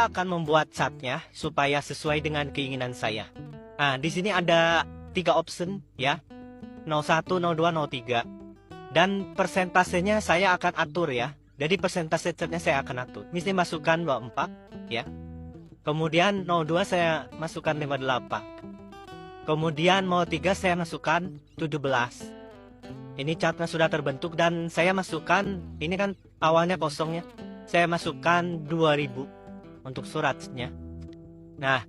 akan membuat catnya supaya sesuai dengan keinginan saya. Nah, di sini ada 3 option ya. 01, 02, 03. Dan persentasenya saya akan atur ya. Jadi persentase catnya saya akan atur. Mesti masukkan 24 ya. Kemudian 02 saya masukkan 58. Kemudian 03 saya masukkan 17. Ini catnya sudah terbentuk dan saya masukkan, ini kan awalnya kosongnya. Saya masukkan 2000 untuk suratnya. Nah,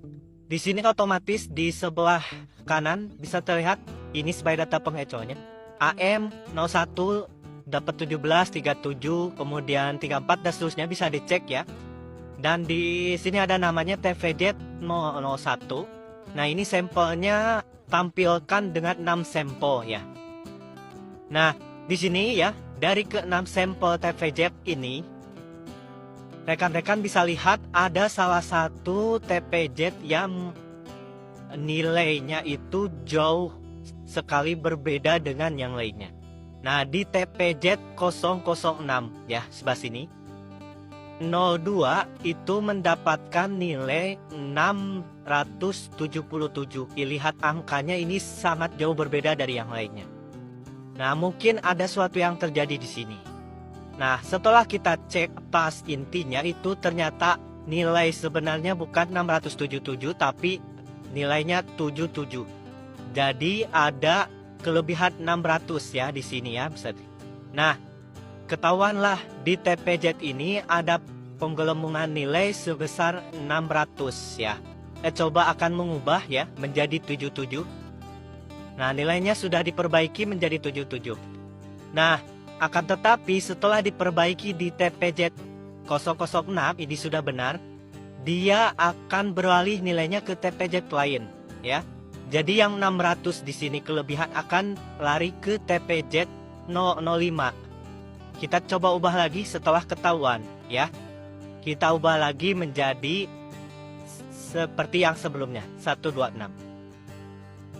di sini otomatis di sebelah kanan bisa terlihat ini sebagai data pengecohnya. AM 01 dapat 17, 37, kemudian 34 dan seterusnya bisa dicek ya. Dan di sini ada namanya TVZ 001. Nah, ini sampelnya tampilkan dengan 6 sampel ya. Nah, di sini ya, dari ke-6 sampel TVZ ini, rekan-rekan bisa lihat ada salah satu TVZ yang nilainya itu jauh sekali berbeda dengan yang lainnya. Nah, di TVZ 006 ya, sebelah sini 02 itu mendapatkan nilai 677. Lihat angkanya ini sangat jauh berbeda dari yang lainnya. Nah, mungkin ada sesuatu yang terjadi di sini. Nah, setelah kita cek pas intinya itu ternyata nilai sebenarnya bukan 677 tapi nilainya 77. Jadi ada kelebihan 600 ya di sini ya. Nah, ketahuanlah di TVZ ini ada penggelembungan nilai sebesar 600 ya. Coba akan mengubah ya menjadi 77. Nah, nilainya sudah diperbaiki menjadi 77. Nah, akan tetapi setelah diperbaiki di TVZ 006 ini sudah benar, dia akan beralih nilainya ke TVZ lain ya. Jadi yang 600 di sini kelebihan akan lari ke TVZ 005. Kita coba ubah lagi setelah ketahuan ya. Kita ubah lagi menjadi seperti yang sebelumnya 126.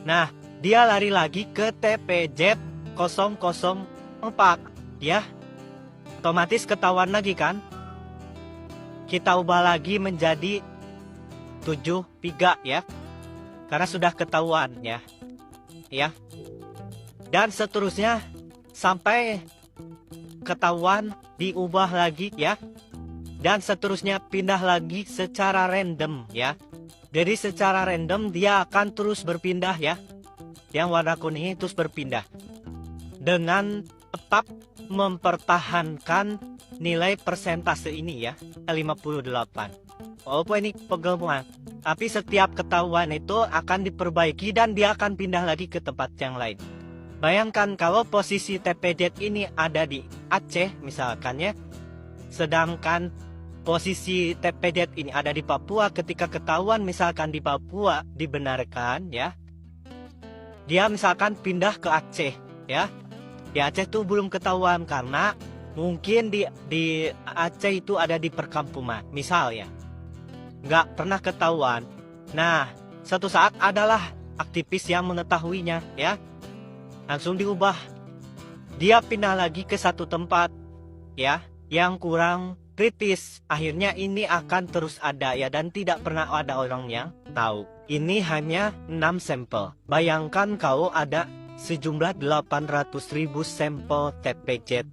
Nah, dia lari lagi ke TVZ 004 ya. Otomatis ketahuan lagi kan. Kita ubah lagi menjadi 73 ya. Karena sudah ketahuan ya. Ya. Dan seterusnya sampai ketahuan diubah lagi ya. Dan seterusnya pindah lagi secara random ya. Jadi secara random dia akan terus berpindah ya. Yang warna kuning terus berpindah. Dengan tetap mempertahankan nilai persentase ini ya. 58. Walaupun ini penggabungan. Tapi setiap ketahuan itu akan diperbaiki dan dia akan pindah lagi ke tempat yang lain. Bayangkan kalau posisi TVZ ini ada di Aceh misalkan ya. Sedangkan posisi TVZ ini ada di Papua, ketika ketahuan misalkan di Papua dibenarkan ya. Dia misalkan pindah ke Aceh ya. Di Aceh tuh belum ketahuan karena mungkin di Aceh itu ada di perkampungan misal ya. Nggak pernah ketahuan. Nah, suatu saat adalah aktivis yang mengetahuinya ya. Langsung diubah. Dia pindah lagi ke satu tempat ya yang kurang kritis. Akhirnya ini akan terus ada ya dan tidak pernah ada orang yang tahu. Ini hanya 6 sampel. Bayangkan kalau ada sejumlah 800.000 sampel TVZ.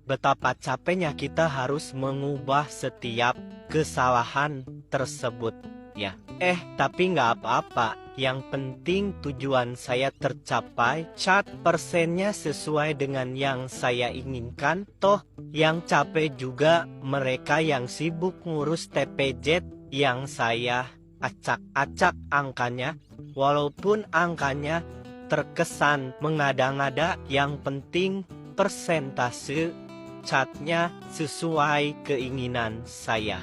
Betapa capeknya kita harus mengubah setiap kesalahan tersebut ya. Tapi nggak apa-apa. Yang penting tujuan saya tercapai, cat persennya sesuai dengan yang saya inginkan. Toh yang capek juga mereka yang sibuk ngurus TVZ yang saya acak-acak angkanya. Walaupun angkanya terkesan mengada-ngada, yang penting persentase catnya sesuai keinginan saya.